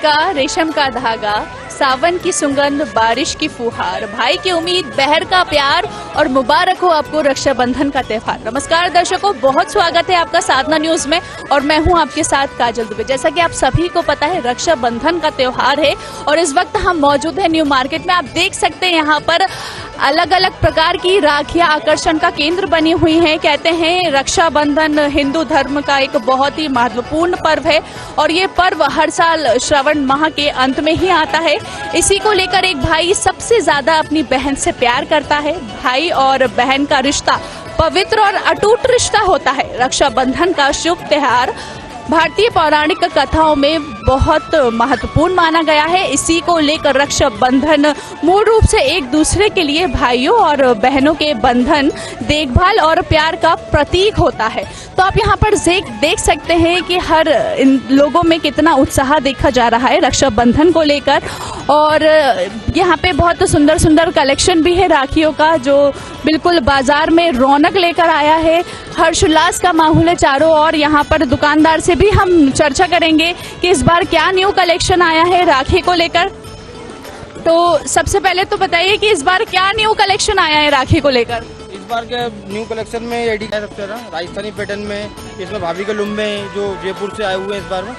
टीका, रेशम का धागा, सावन की सुगंध, बारिश की फुहार, भाई की उम्मीद, बहर का प्यार और मुबारक हो आपको रक्षाबंधन का त्योहार। नमस्कार दर्शकों, बहुत स्वागत है आपका साधना न्यूज में और मैं हूं आपके साथ काजल दुबे। जैसा कि आप सभी को पता है रक्षाबंधन का त्योहार है और इस वक्त हम मौजूद है न्यू मार्केट में। आप देख सकते हैं यहाँ पर अलग अलग प्रकार की राखियां आकर्षण का केंद्र बनी हुई हैं। कहते हैं रक्षाबंधन हिंदू धर्म का एक बहुत ही महत्वपूर्ण पर्व है और ये पर्व हर साल श्रावण माह के अंत में ही आता है। इसी को लेकर एक भाई सबसे ज्यादा अपनी बहन से प्यार करता है। भाई और बहन का रिश्ता पवित्र और अटूट रिश्ता होता है। रक्षाबंधन का शुभ त्योहार भारतीय पौराणिक कथाओं में बहुत महत्वपूर्ण माना गया है। इसी को लेकर रक्षाबंधन मूल रूप से एक दूसरे के लिए भाइयों और बहनों के बंधन, देखभाल और प्यार का प्रतीक होता है। तो आप यहाँ पर देख सकते हैं कि हर इन लोगों में कितना उत्साह देखा जा रहा है रक्षाबंधन को लेकर। और यहाँ पे बहुत सुंदर सुंदर कलेक्शन भी है राखियों का, जो बिल्कुल बाजार में रौनक लेकर आया है। हर्षोल्लास का माहौल है चारों ओर। यहाँ पर दुकानदार से भी हम चर्चा करेंगे कि इस बार क्या न्यू कलेक्शन आया है राखी को लेकर। तो सबसे पहले तो बताइए कि इस बार क्या न्यू कलेक्शन आया है राखी को लेकर। इस बार के न्यू कलेक्शन में एडी है सबसे ज्यादा राजस्थानी पैटर्न में। इसमें भाभी के लुम्बे जो जयपुर से आए हुए हैं इस बार में,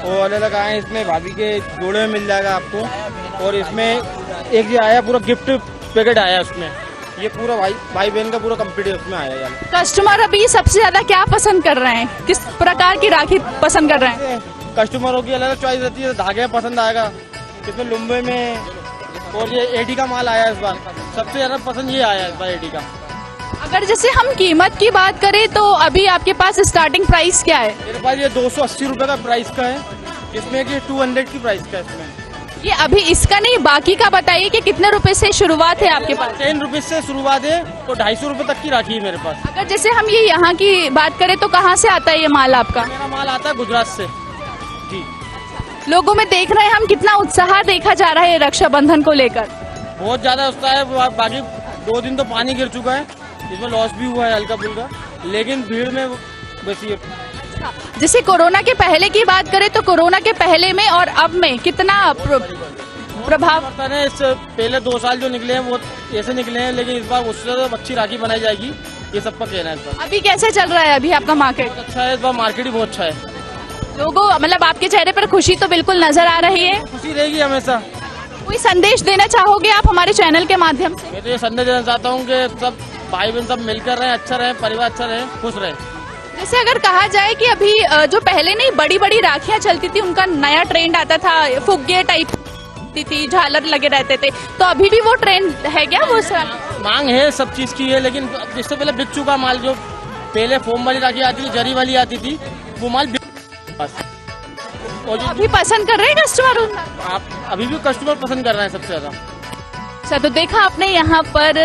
वो अलग अलग आए हैं। इसमें भाभी के जोड़े में मिल जाएगा आपको। और इसमें एक ये आया पूरा गिफ्ट पैकेट आया उसमें, ये पूरा भाई बहन का पूरा कंप्लीट उसमें आया यार। कस्टमर अभी सबसे ज्यादा क्या पसंद कर रहे हैं, किस प्रकार की राखी पसंद कर रहे हैं? कस्टमरों की अलग अलग चॉइस रहती है, धागे पसंद आएगा। इसमें लुम्बे में और ये एडी का माल आया इस बार, सबसे ज्यादा पसंद ये आया इस बार एडी का। अगर जैसे हम कीमत की बात करें तो अभी आपके पास स्टार्टिंग प्राइस क्या है? मेरे पास ये 280 रुपए का प्राइस का है। इसमें ये 200 की प्राइस का है। इसमें ये अभी इसका नहीं, बाकी का बताइए कि कितने रुपए से शुरुआत है आपके पास? 10 रुपए से शुरुआत है तो 250 रुपए तक की राखी है मेरे पास। अगर जैसे हम ये यहाँ की बात करें तो कहाँ से आता है ये माल आपका? मेरा माल आता है गुजरात से जी। लोगों में देख रहे हैं हम कितना उत्साह देखा जा रहा है रक्षाबंधन को लेकर। बहुत ज्यादा उत्साह है। बाकी 2 दिन तो पानी गिर चुका है, इसमें लॉस भी हुआ है हल्का फुल्का, लेकिन भीड़ में वैसी। जैसे कोरोना के पहले की बात करें तो कोरोना के पहले में और अब में कितना प्रभाव पड़ता है? इस पहले 2 साल जो निकले हैं वो ऐसे निकले हैं, लेकिन इस बार उससे ज्यादा अच्छी राखी बनाई जाएगी, ये सबका कहना है। इस बार अभी कैसे चल रहा है अभी आपका मार्केट? बहुत अच्छा है, इस बार मार्केट ही बहुत अच्छा है। लोगों मतलब आपके चेहरे पर खुशी तो बिल्कुल नजर आ रही है। खुशी रहेगी हमेशा। कोई संदेश देना चाहोगे आप हमारे चैनल के माध्यम से? मैं तो ये संदेश देना चाहता हूँ कि सब भाई बहन सब मिलकर रहे, अच्छा रहे, परिवार अच्छा रहे, खुश रहे। जैसे अगर कहा जाए कि अभी जो पहले नहीं बड़ी बड़ी राखियां चलती थी उनका नया ट्रेंड आता था, फुग्गे टाइप थी, झालर लगे रहते थे, तो अभी भी वो ट्रेंड है क्या? वो मांग है सब चीज की है, लेकिन इससे पहले बिक चुका माल। जो पहले फोम वाली राखी आती थी, जरी वाली आती थी, वो माल बस। और जो अभी पसंद कर रहे हैं कस्टमर? आप अभी भी कस्टमर पसंद कर रहे हैं सबसे ज्यादा। अच्छा, तो देखा आपने यहाँ पर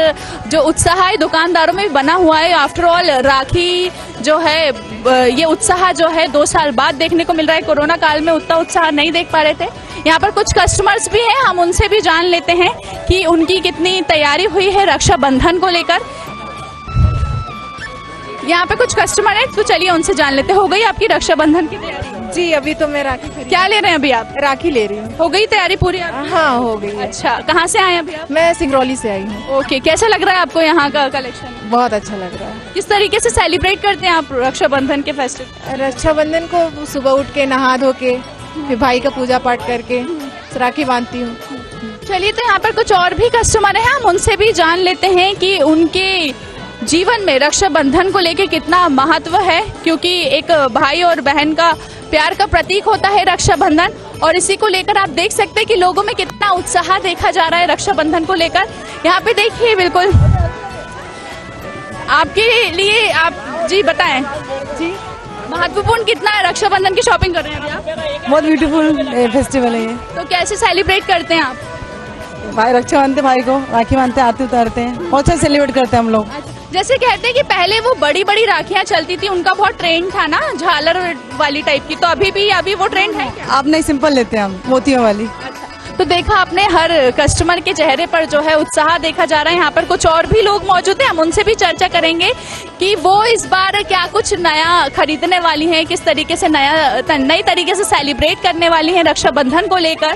जो उत्साह है दुकानदारों में बना हुआ है। आफ्टर ऑल राखी जो है ये उत्साह जो है 2 साल बाद देखने को मिल रहा है। कोरोना काल में उतना उत्साह नहीं देख पा रहे थे। यहाँ पर कुछ कस्टमर्स भी हैं, हम उनसे भी जान लेते हैं कि उनकी कितनी तैयारी हुई है रक्षाबंधन को लेकर। यहाँ पे कुछ कस्टमर है तो चलिए उनसे जान लेते। हो गई आपकी रक्षाबंधन की तैयारी? जी अभी तो मैं राखी खरीद। क्या ले रहे हैं अभी आप? राखी ले रही हूँ। हो गई तैयारी पूरी आपकी? हाँ हो गई है। अच्छा, कहाँ से आए अभी आप? मैं सिंगरौली से आई हूँ। ओके, कैसा लग रहा है आपको यहाँ का कलेक्शन? बहुत अच्छा लग रहा है। किस तरीके से सेलिब्रेट करते हैं आप रक्षाबंधन के फेस्टिवल? रक्षाबंधन को सुबह उठ के नहा धो के फिर भाई का पूजा पाठ करके राखी बांधती हूँ। चलिए, तो यहाँ पर कुछ और भी कस्टमर हैं, हम उनसे भी जान लेते हैं कि उनके जीवन में रक्षाबंधन को लेके कितना महत्व है, क्योंकि एक भाई और बहन का प्यार का प्रतीक होता है रक्षाबंधन। और इसी को लेकर आप देख सकते हैं कि लोगों में कितना उत्साह देखा जा रहा है रक्षाबंधन को लेकर। यहाँ पे देखिए, बिल्कुल आपके लिए आप जी बताएं जी, महत्वपूर्ण कितना है रक्षाबंधन की शॉपिंग कर रहे हैं अभी आप? बहुत ब्यूटीफुल फेस्टिवल है ये। तो कैसे सेलिब्रेट करते हैं आप? भाई रक्षा बांधते, भाई को राखी बांधते, आरती उतारते हैं, बहुत अच्छा सेलिब्रेट करते हैं हम लोग। जैसे कहते हैं कि पहले वो बड़ी बड़ी राखियां चलती थी, उनका बहुत ट्रेंड था ना, झालर वाली टाइप की, तो अभी भी वो ट्रेंड है क्या? आप नहीं, सिंपल लेते हैं हम, मोतियों वाली। अच्छा, तो देखा आपने हर कस्टमर के चेहरे पर जो है उत्साह देखा जा रहा है। यहाँ पर कुछ और भी लोग मौजूद हैं, हम उनसे भी चर्चा करेंगे कि वो इस बार क्या कुछ नया खरीदने वाली हैं, किस तरीके से नई तरीके से सेलिब्रेट करने वाली हैं रक्षाबंधन को लेकर।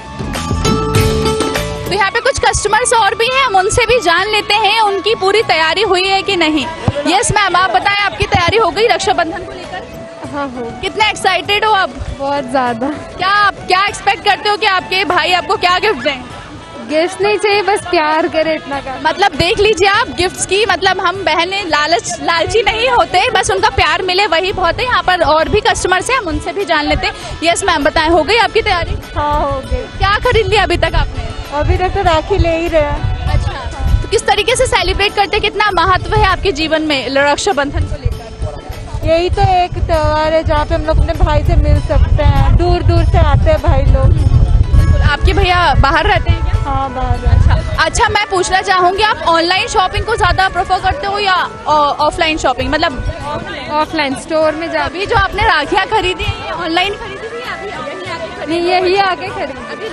तो यहाँ पे कुछ कस्टमर्स और भी हैं, हम उनसे भी जान लेते हैं उनकी पूरी तैयारी हुई है कि नहीं। यस मैम, आप बताएं आपकी तैयारी हो गई रक्षाबंधन को लेकर? हाँ हो, कितने एक्साइटेड हो आप? बहुत ज्यादा। क्या एक्सपेक्ट करते हो कि आपके भाई आपको क्या गिफ्ट दें? गिफ्ट नहीं चाहिए, बस प्यार करे इतना का। मतलब देख लीजिए आप, गिफ्ट्स की मतलब हम बहनें लालची नहीं होते, बस उनका प्यार मिले वही बहुत है। यहाँ पर और भी कस्टमर्स हैं, हम उनसे भी जान लेते हैं। यस मैम, बताएं हो गई आपकी तैयारी? हाँ हो गई। क्या खरीद लिया अभी तक आपने? अभी तक तो राखी ले ही रहे। अच्छा, तो किस तरीके से सेलिब्रेट करते, कितना महत्व है आपके जीवन में रक्षाबंधन को लेकर? यही तो एक त्योहार है जहाँ पे हम लोग अपने भाई से मिल सकते हैं, दूर दूर से आते हैं भाई लोग। बिल्कुल। आपके भैया बाहर रहते हैं क्या? हाँ बाहर। अच्छा, मैं पूछना चाहूंगी आप ऑनलाइन शॉपिंग को ज्यादा प्रेफर करते हो या ऑफलाइन शॉपिंग, मतलब ऑफलाइन स्टोर में जा। अभी जो आपने राखियां खरीदी है, ये ऑनलाइन खरीदी थी या अभी यही आगे खरीद? अभी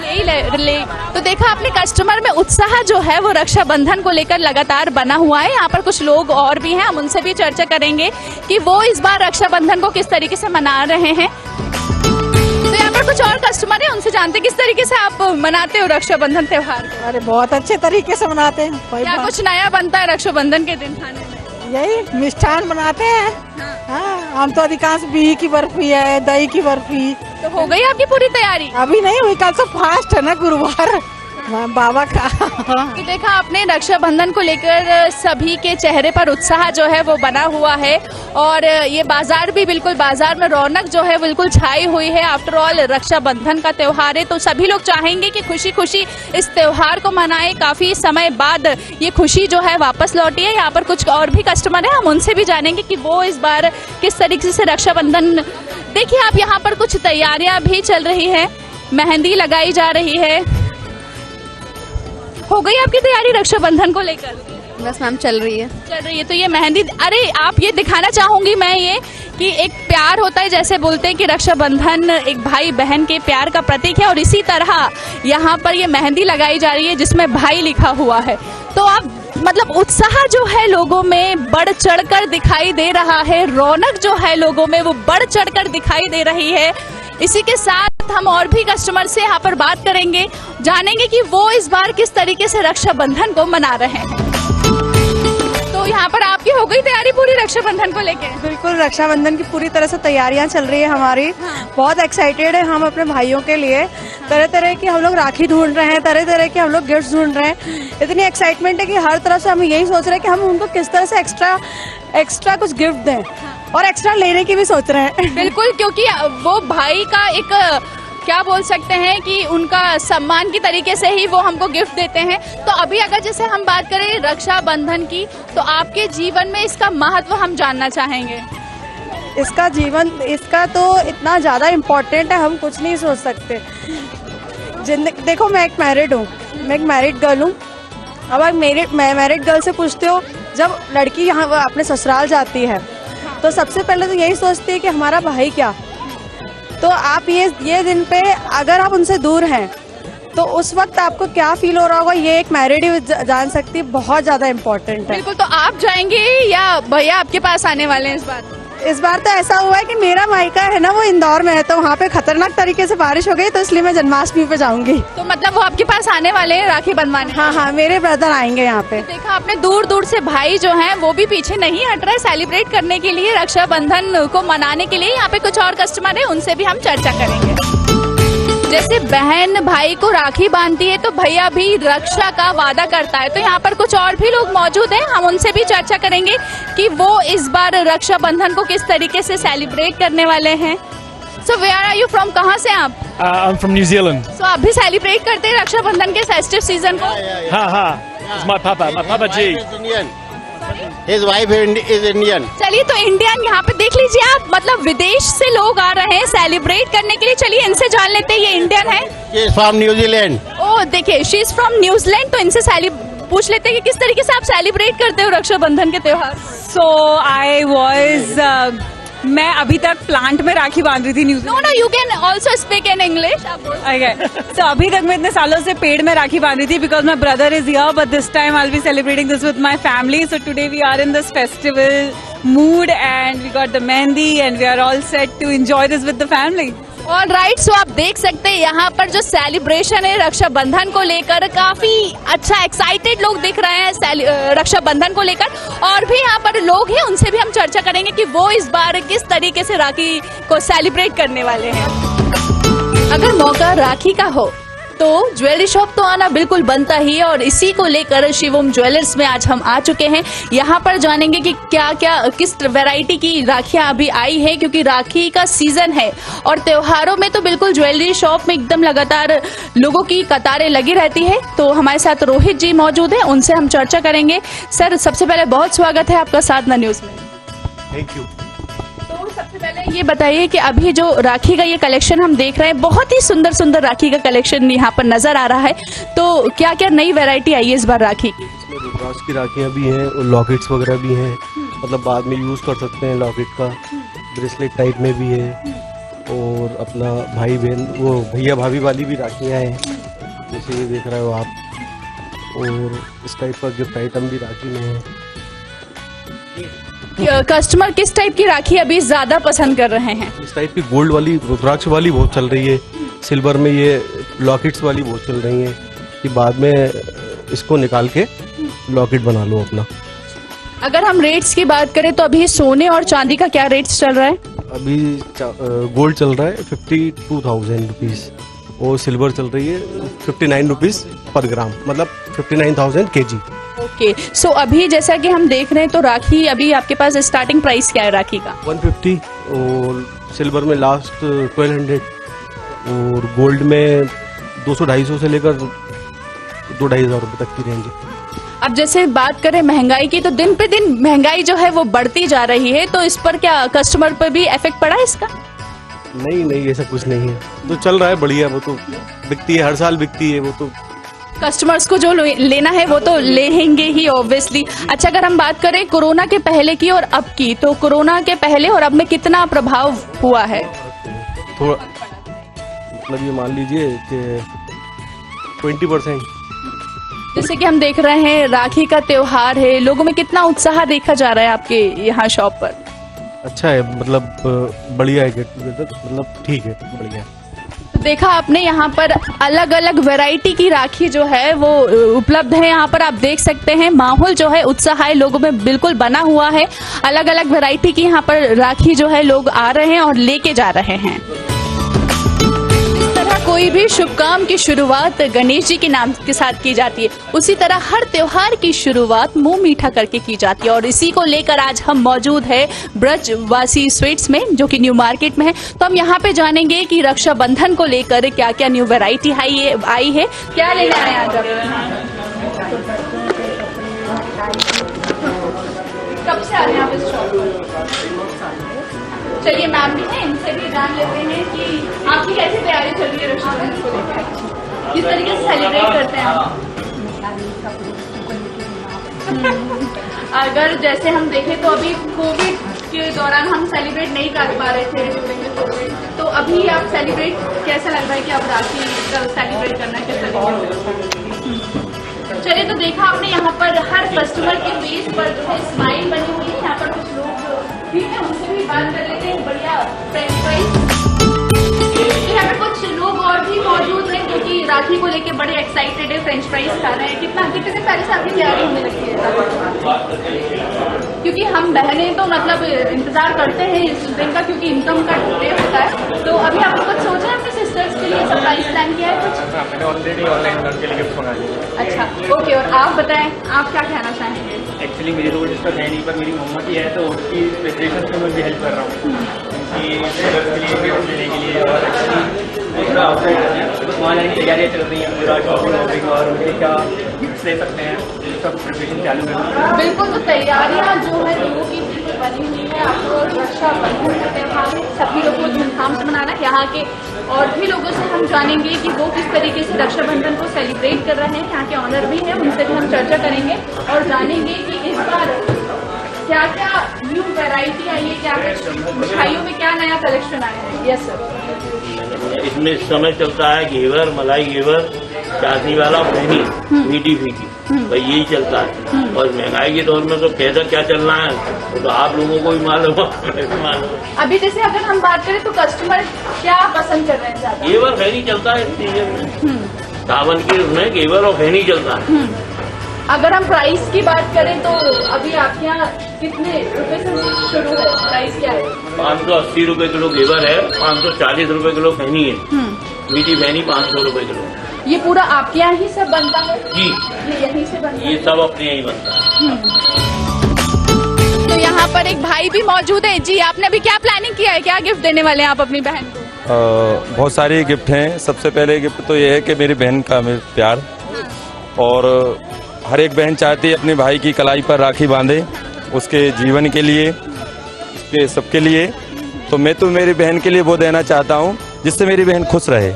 ले। तो देखा आपने कस्टमर में उत्साह जो है वो रक्षाबंधन को लेकर लगातार बना हुआ है। यहाँ पर कुछ लोग और भी हैं, हम उनसे भी चर्चा करेंगे कि वो इस बार रक्षाबंधन को किस तरीके से मना रहे हैं। तो यहाँ पर कुछ और कस्टमर है, उनसे जानते किस तरीके से आप मनाते हो रक्षाबंधन त्योहार? अरे बहुत अच्छे तरीके से मनाते हैं। क्या कुछ नया बनता है रक्षाबंधन के दिन खाने में? यही मिष्ठान बनाते हैं। हाँ, हम तो अधिकांश बिही की बर्फी है, दही की बर्फी। तो हो गई आपकी पूरी तैयारी? अभी नहीं हुई, कल से फास्ट है ना, गुरुवार बाबा का। तो देखा आपने रक्षाबंधन को लेकर सभी के चेहरे पर उत्साह जो है वो बना हुआ है और ये बाजार भी बिल्कुल, बाजार में रौनक जो है बिल्कुल छाई हुई है। आफ्टर ऑल रक्षाबंधन का त्योहार है, तो सभी लोग चाहेंगे कि खुशी खुशी इस त्योहार को मनाएं। काफी समय बाद ये खुशी जो है वापस लौटी है। यहाँ पर कुछ और भी कस्टमर है, हम उनसे भी जानेंगे कि वो इस बार किस तरीके से रक्षाबंधन। देखिए आप, यहाँ पर कुछ तैयारियां भी चल रही है, मेहंदी लगाई जा रही है। हो गई आपकी तैयारी रक्षाबंधन को लेकर? बस मैम चल रही है। तो ये मेहंदी, अरे आप ये दिखाना चाहूंगी मैं ये कि एक प्यार होता है, जैसे बोलते हैं कि रक्षाबंधन एक भाई बहन के प्यार का प्रतीक है, और इसी तरह यहाँ पर ये मेहंदी लगाई जा रही है जिसमें भाई लिखा हुआ है। तो आप मतलब उत्साह जो है लोगों में बढ़ चढ़कर दिखाई दे रहा है, रौनक जो है लोगों में वो बढ़ चढ़कर दिखाई दे रही है। इसी के साथ हम और भी कस्टमर से यहाँ पर बात करेंगे, जानेंगे कि वो इस बार किस तरीके से रक्षाबंधन को मना रहे हैं। तो यहाँ पर आपकी हो गई तैयारी पूरी रक्षाबंधन को लेके? बिल्कुल, रक्षाबंधन की पूरी तरह से तैयारियां चल रही है हमारी। हाँ। बहुत एक्साइटेड है हम अपने भाइयों के लिए। तरह तरह की हम लोग राखी ढूंढ रहे हैं, तरह तरह के हम लोग गिफ्ट ढूंढ रहे हैं। इतनी एक्साइटमेंट है कि हर तरफ से हम यही सोच रहे हैं कि हम उनको किस तरह से एक्स्ट्रा कुछ गिफ्ट दें, और एक्स्ट्रा लेने की भी सोच रहे हैं। बिल्कुल, क्योंकि वो भाई का एक क्या बोल सकते हैं कि उनका सम्मान की तरीके से ही वो हमको गिफ्ट देते हैं। तो अभी अगर जैसे हम बात करें रक्षाबंधन की, तो आपके जीवन में इसका महत्व हम जानना चाहेंगे। इसका तो इतना ज़्यादा इम्पोर्टेंट है, हम कुछ नहीं सोच सकते। देखो, मैं एक मैरिड हूँ, मैं एक मैरिड गर्ल हूँ। अब आप मैरिड गर्ल से पूछते हो, जब लड़की यहाँ अपने ससुराल जाती है तो सबसे पहले तो यही सोचती है कि हमारा भाई क्या। तो आप ये दिन पे अगर आप उनसे दूर हैं तो उस वक्त आपको क्या फील हो रहा होगा, ये एक मैरिड ही जान सकती है। बहुत ज़्यादा इम्पोर्टेंट है। बिल्कुल। तो आप जाएंगे या भैया आपके पास आने वाले हैं इस बार? तो ऐसा हुआ है कि मेरा मायका है ना वो इंदौर में है, तो वहाँ पे खतरनाक तरीके से बारिश हो गई, तो इसलिए मैं जन्माष्टमी पे जाऊंगी। तो मतलब वो आपके पास आने वाले हैं राखी बंधवाने? हाँ, मेरे ब्रदर आएंगे यहाँ पे। देखा आपने, दूर दूर से भाई जो हैं वो भी पीछे नहीं हट रहे सेलिब्रेट करने के लिए, रक्षाबंधन को मनाने के लिए। यहाँ पे कुछ और कस्टमर है, उनसे भी हम चर्चा करेंगे। जैसे बहन भाई को राखी बांधती है तो भैया भी रक्षा का वादा करता है। तो यहाँ पर कुछ और भी लोग मौजूद हैं, हम उनसे भी चर्चा करेंगे कि वो इस बार रक्षाबंधन को किस तरीके से सेलिब्रेट करने वाले हैं। So where are you from, कहाँ से आप? I'm from New Zealand. सो आप भी सेलिब्रेट करते हैं रक्षाबंधन के फेस्टिव सीजन को? It's my Papa G. His wife is Indian. चलिए, तो इंडियन यहाँ पे देख लीजिए आप, मतलब विदेश से लोग आ रहे हैं सेलिब्रेट करने के लिए। चलिए इनसे जान लेते हैं, ये इंडियन है? She is from New Zealand. ओह, देखिए शी इज फ्रॉम न्यूजीलैंड। तो इनसे पूछ लेते हैं कि किस तरीके से आप सेलिब्रेट करते हो रक्षाबंधन के त्योहार? So I was मैं अभी तक प्लांट में राखी बांध रही थी New Zealand. No no, you can also speak in English. सो अभी तक मैं इतने सालों से पेड़ में राखी बांध रही थी because my brother is here, but this time I will be celebrating this with my family. So today we are in this festival mood and we got the mehndi and we are all set to enjoy this with the family. और right, so आप देख सकते हैं यहाँ पर जो celebration है रक्षाबंधन को लेकर, काफी अच्छा एक्साइटेड लोग दिख रहे हैं रक्षाबंधन को लेकर। और भी यहाँ पर लोग हैं, उनसे भी हम चर्चा करेंगे कि वो इस बार किस तरीके से राखी को सेलिब्रेट करने वाले हैं। अगर मौका राखी का हो तो ज्वेलरी शॉप तो आना बिल्कुल बनता ही है, और इसी को लेकर शिवम ज्वेलर्स में आज हम आ चुके हैं। यहाँ पर जानेंगे कि क्या क्या किस वैरायटी की राखियां अभी आई है, क्योंकि राखी का सीजन है और त्योहारों में तो बिल्कुल ज्वेलरी शॉप में एकदम लगातार लोगों की कतारें लगी रहती है। तो हमारे साथ रोहित जी मौजूद है, उनसे हम चर्चा करेंगे। सर, सबसे पहले बहुत स्वागत है आपका साधना न्यूज में। Thank you. तो सबसे पहले ये बताइए कि अभी जो राखी का ये कलेक्शन हम देख रहे हैं, बहुत ही सुंदर सुंदर राखी का कलेक्शन यहाँ पर नजर आ रहा है, तो क्या क्या नई वैरायटी आई है इस बार राखी की? इसमें रुद्राक्ष की राखियाँ भी हैं और लॉकेट्स वगैरह भी हैं, मतलब बाद में यूज़ कर सकते हैं। लॉकेट का ब्रेसलेट टाइप में भी है, और अपना भाई बहन वो भैया भाभी वाली भी राखियाँ हैं, जैसे ये देख रहे हो आप। और इस टाइप का गिफ्ट आइटम भी राखी में है। कस्टमर किस टाइप की राखी अभी ज्यादा पसंद कर रहे हैं? इस टाइप की गोल्ड वाली रुद्राक्ष वाली बहुत चल रही है, सिल्वर में ये लॉकेट्स वाली बहुत चल रही हैं, कि बाद में इसको निकाल के लॉकेट बना लो अपना। अगर हम रेट्स की बात करें तो अभी सोने और चांदी का क्या रेट्स चल रहा है? अभी गोल्ड चल रहा है 52,000 रुपीज़, और सिल्वर चल रही है 59 रुपीज़ पर ग्राम, मतलब 59,000 kg। ओके, सो अभी जैसा कि हम देख रहे हैं तो राखी अभी आपके पास स्टार्टिंग प्राइस क्या है राखी का? 150, और सिल्वर में लास्ट 1200, और गोल्ड में 200-250 से लेकर 2-2,500 रुपये तक की रेंज है। अब जैसे बात करें महंगाई की, तो दिन पे दिन महंगाई जो है वो बढ़ती जा रही है, तो इस पर क्या कस्टमर पर भी इफेक्ट पड़ा है इसका? नहीं, ऐसा कुछ नहीं है, तो चल रहा है बढ़िया। वो तो बिकती है, हर साल बिकती है वो तो। कस्टमर्स को जो लेना है वो तो लेंगे ही ऑब्वियसली। अच्छा, अगर हम बात करें कोरोना के पहले की और अब की, तो कोरोना के पहले और अब में कितना प्रभाव हुआ है? थोड़ा, मतलब ये मान लीजिए कि 20%। जैसे कि हम देख रहे हैं राखी का त्योहार है, लोगों में कितना उत्साह देखा जा रहा है आपके यहाँ शॉप पर? अच्छा है, मतलब बढ़िया है, गेट टुगेदर, मतलब ठीक है, बढ़िया। तो देखा आपने यहाँ पर अलग अलग वैरायटी की राखी जो है वो उपलब्ध है। यहाँ पर आप देख सकते हैं माहौल जो है उत्साह है लोगों में बिल्कुल बना हुआ है। अलग अलग वैरायटी की यहाँ पर राखी जो है लोग आ रहे हैं और लेके जा रहे हैं। कोई भी शुभ काम की शुरुआत गणेश जी के नाम के साथ की जाती है, उसी तरह हर त्योहार की शुरुआत मुंह मीठा करके की जाती है, और इसी को लेकर आज हम मौजूद है ब्रजवासी स्वीट्स में, जो कि न्यू मार्केट में है। तो हम यहाँ पे जानेंगे कि रक्षाबंधन को लेकर क्या क्या न्यू वैरायटी आई है, क्या लेने आए आज आप? कब से आ रहे हैं आप इस शॉप पर? चलिए मैम भी हैं, इनसे भी जान लेते हैं कि आपकी कैसी तैयारी चल रही है रक्षाबंधन को लेकर, किस तरीके से सेलिब्रेट करते हैं आप? अगर जैसे हम देखें तो अभी कोविड के दौरान हम सेलिब्रेट नहीं कर पा रहे थे ड्यूरिंग कोविड, तो अभी आप सेलिब्रेट कैसा लग रहा है कि आप राखी सेलिब्रेट करना किस तरीके? चलिए, तो देखा आपने यहाँ पर हर कस्टमर के फेस पर जो है स्माइल बनी हुई है। यहाँ पर कुछ लोग भी हैं, उनसे भी बात कर लेते हैं। बढ़िया फ्रेंच फ्राइज, यहाँ पे कुछ लोग और भी मौजूद हैं क्योंकि राखी को लेके बड़े एक्साइटेड है, फ्रेंच फ्राइज खा रहे हैं। कितने पहले से आपकी तैयारी होने लगती है? क्योंकि हम बहनें तो मतलब इंतजार करते हैं इस दिन का, क्योंकि इनकम का डे होता है। तो अभी आपने कुछ सोचा है अपने सिस्टर्स के लिए, सरप्राइज प्लान किया है कुछ? मैंने ऑलरेडी ऑनलाइन उनके लिए गिफ्ट मंगा लिया। अच्छा, ओके, और आप बताएं आप क्या कहना चाहेंगे? एक्चुअली मेरी तो डिस्टर्ब है नहीं, पर मेरी मम्मा की है, तो उसकी प्रिपरेशन में मैं भी हेल्प कर रहा हूँ उनकी गिफ्ट लेने के लिए। और दूसरा आउटसाइड वहाँ जाने की तैयारियाँ चल रही हैं, पूरा शॉपिंग वॉपिंग, और उनके क्या गिफ्ट ले सकते हैं, सब प्रिपरेशन चालू है। बिल्कुल, तो तैयारियाँ जो है लोगों की बनी हुई है। आपको रक्षाबंधन का त्यौहार है, सभी लोग को धूमधाम से मनाना है। यहाँ के और भी लोगों से हम जानेंगे कि वो किस तरीके से रक्षाबंधन को सेलिब्रेट कर रहे हैं। यहाँ के ऑनर भी हैं, उनसे भी हम चर्चा करेंगे और जानेंगे कि इस बार क्या क्या न्यू वैरायटी आई है, क्या मिठाइयों में क्या नया कलेक्शन आया है? Yes sir. इसमें इस समय चलता है घेवर, मलाई घेवर, चाशनी वाला, फैनी, मीठी फीकी, भाई यही चलता है। और महंगाई के दौर में तो कैसा क्या चल रहा है वो तो आप लोगों को भी मालूम है। अभी जैसे अगर हम बात करें तो कस्टमर क्या पसंद कर रहे हैं ज्यादा? घेवर फैनी चलता है इस सीजन में, सावन के उसमें घेवर और फैनी चलता है। अगर हम प्राइस की बात करें तो अभी आपके यहाँ कितने रुपए से शुरू है? प्राइस क्या है? 580 रुपए किलो घेवर है, 540 रुपए किलो फैनी है, मीठी फैनी 500 रुपए किलो। ये पूरा आपके यहाँ ही सब बनता है? जी, ये यहीं से बनता है? ये सब अपने यहीं बनता है। तो यहाँ पर एक भाई भी मौजूद है। जी, आपने अभी क्या प्लानिंग किया है, क्या गिफ्ट देने वाले हैं आप अपनी बहन को? बहुत सारे गिफ्ट हैं। सबसे पहले गिफ्ट तो ये है कि मेरी बहन का मेरे प्यार, और हर एक बहन चाहती है अपने भाई की कलाई पर राखी बांधे, उसके जीवन के लिए, उसके सबके लिए। तो मैं तो मेरी बहन के लिए वो देना चाहता हूँ जिससे मेरी बहन खुश रहे।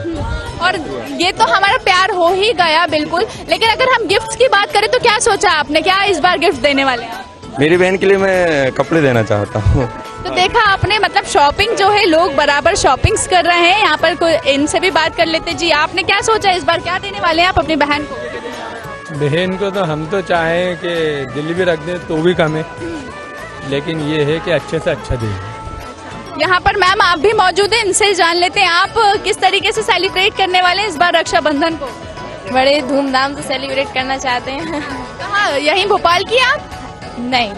और ये तो हमारा प्यार हो ही गया बिल्कुल, लेकिन अगर हम गिफ्ट्स की बात करें तो क्या सोचा आपने, क्या इस बार गिफ्ट देने वाले हैं? मेरी बहन के लिए मैं कपड़े देना चाहता हूँ। तो देखा आपने, मतलब शॉपिंग जो है, लोग बराबर शॉपिंग्स कर रहे हैं। यहाँ पर कोई इनसे भी बात कर लेते। जी, आपने क्या सोचा इस बार, क्या देने वाले हैं आप अपनी बहन को? बहन को तो हम तो चाहें कि दिल भी रख दें तो भी कम है, लेकिन ये है कि अच्छे से अच्छा दें। यहाँ पर मैम आप भी मौजूद हैं, इनसे जान लेते हैं आप किस तरीके से सेलिब्रेट करने वाले हैं इस बार रक्षाबंधन को? बड़े धूमधाम से सेलिब्रेट करना चाहते हैं। कहाँ, यहीं भोपाल की आप? नहीं,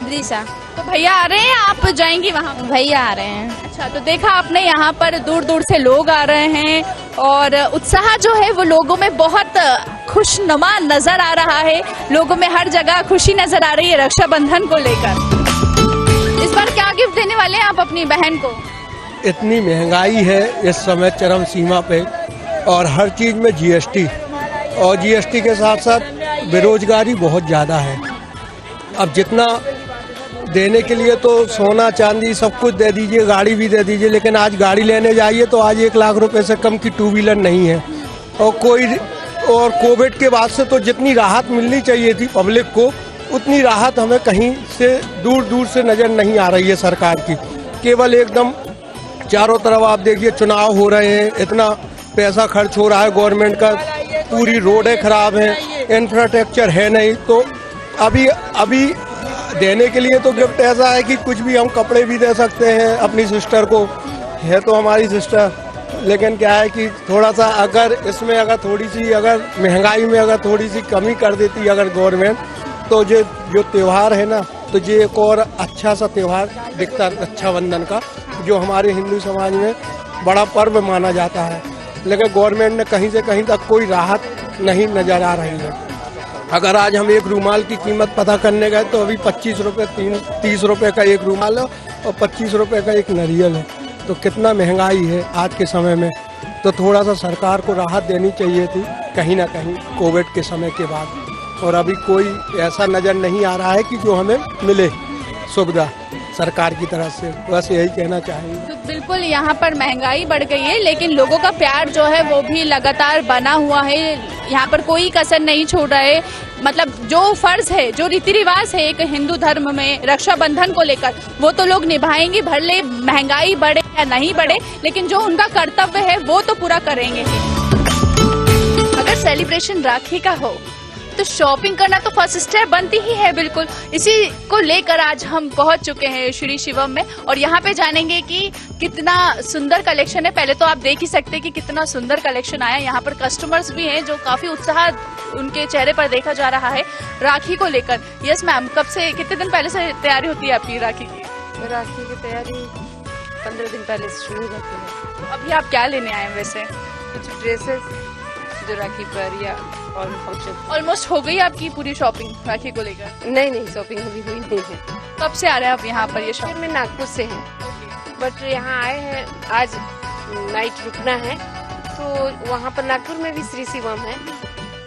विदिशा। तो भैया आ रहे हैं, आप जाएंगी वहाँ? भैया आ रहे हैं। अच्छा, तो देखा आपने यहाँ पर दूर दूर से लोग आ रहे हैं और उत्साह जो है वो लोगों में बहुत खुशनुमा नजर आ रहा है। लोगों में हर जगह खुशी नजर आ रही है रक्षाबंधन को लेकर। इस बार क्या गिफ्ट देने वाले हैं आप अपनी बहन को? इतनी महंगाई है इस समय चरम सीमा पे, और हर चीज़ में जीएसटी, और जीएसटी के साथ साथ बेरोजगारी बहुत ज़्यादा है। अब जितना देने के लिए तो सोना चांदी सब कुछ दे दीजिए, गाड़ी भी दे दीजिए, लेकिन आज गाड़ी लेने जाइए तो आज 1 लाख रुपए से कम की 2 व्हीलर नहीं है। और कोविड के बाद से तो जितनी राहत मिलनी चाहिए थी पब्लिक को, उतनी राहत हमें कहीं से दूर दूर से नज़र नहीं आ रही है सरकार की। केवल एकदम चारों तरफ आप देखिए चुनाव हो रहे हैं, इतना पैसा खर्च हो रहा है गवर्नमेंट का, पूरी रोडें खराब हैं, इंफ्रास्ट्रक्चर है नहीं। तो अभी देने के लिए तो गिफ्ट ऐसा है कि कुछ भी, हम कपड़े भी दे सकते हैं अपनी सिस्टर को, है तो हमारी सिस्टर, लेकिन क्या है कि थोड़ा सा अगर इसमें अगर थोड़ी सी अगर महंगाई में अगर थोड़ी सी कमी कर देती अगर गवर्नमेंट, तो जो त्यौहार है ना, तो ये एक और अच्छा सा त्यौहार दिखता रक्षाबंधन का, जो हमारे हिंदू समाज में बड़ा पर्व माना जाता है। लेकिन गवर्नमेंट ने कहीं से कहीं तक कोई राहत नहीं नज़र आ रही है। अगर आज हम एक रूमाल की कीमत पता करने गए तो अभी 25 रुपये 30 रुपये का एक रूमाल है और 25 रुपये का एक नारियल है। तो कितना महंगाई है आज के समय में। तो थोड़ा सा सरकार को राहत देनी चाहिए थी कहीं ना कहीं कोविड के समय के बाद, और अभी कोई ऐसा नज़र नहीं आ रहा है कि जो हमें मिले सुविधा सरकार की तरफ से। बस यही कहना चाहेंगे। तो बिल्कुल यहाँ पर महंगाई बढ़ गई है, लेकिन लोगों का प्यार जो है वो भी लगातार बना हुआ है। यहाँ पर कोई कसर नहीं छोड़ रहा है। मतलब जो फर्ज है, जो रीति रिवाज है एक हिंदू धर्म में रक्षाबंधन को लेकर, वो तो लोग निभाएंगे, भले महंगाई बढ़े या नहीं बढ़े, लेकिन जो उनका कर्तव्य है वो तो पूरा करेंगे ही। अगर सेलिब्रेशन राखी का हो तो शॉपिंग करना तो फर्स्ट स्टेप बनती ही है। बिल्कुल इसी को लेकर आज हम पहुंच चुके हैं श्री शिवम में, और यहाँ पे जानेंगे कि कितना सुंदर कलेक्शन है। पहले तो आप देख ही सकते हैं कि कितना सुंदर कलेक्शन आया। यहाँ पर कस्टमर्स भी हैं जो काफी उत्साह उनके चेहरे पर देखा जा रहा है राखी को लेकर। यस मैम, कब से, कितने दिन पहले से तैयारी होती है आपकी राखी की? राखी की तैयारी 15 दिन पहले से शुरू होती है। तो अभी आप क्या लेने आए हैं वैसे? कुछ ड्रेसेस जो राखी पर या और फंक्शन। ऑलमोस्ट हो गई आपकी पूरी शॉपिंग राखी को लेकर? नहीं, शॉपिंग अभी हुई नहीं है। कब से आ रहे हैं आप यहाँ पर? ये शॉपिंग मैं नागपुर से हैं, बट यहाँ आए हैं, आज नाइट रुकना है। तो वहाँ पर नागपुर में भी श्री शिवम है,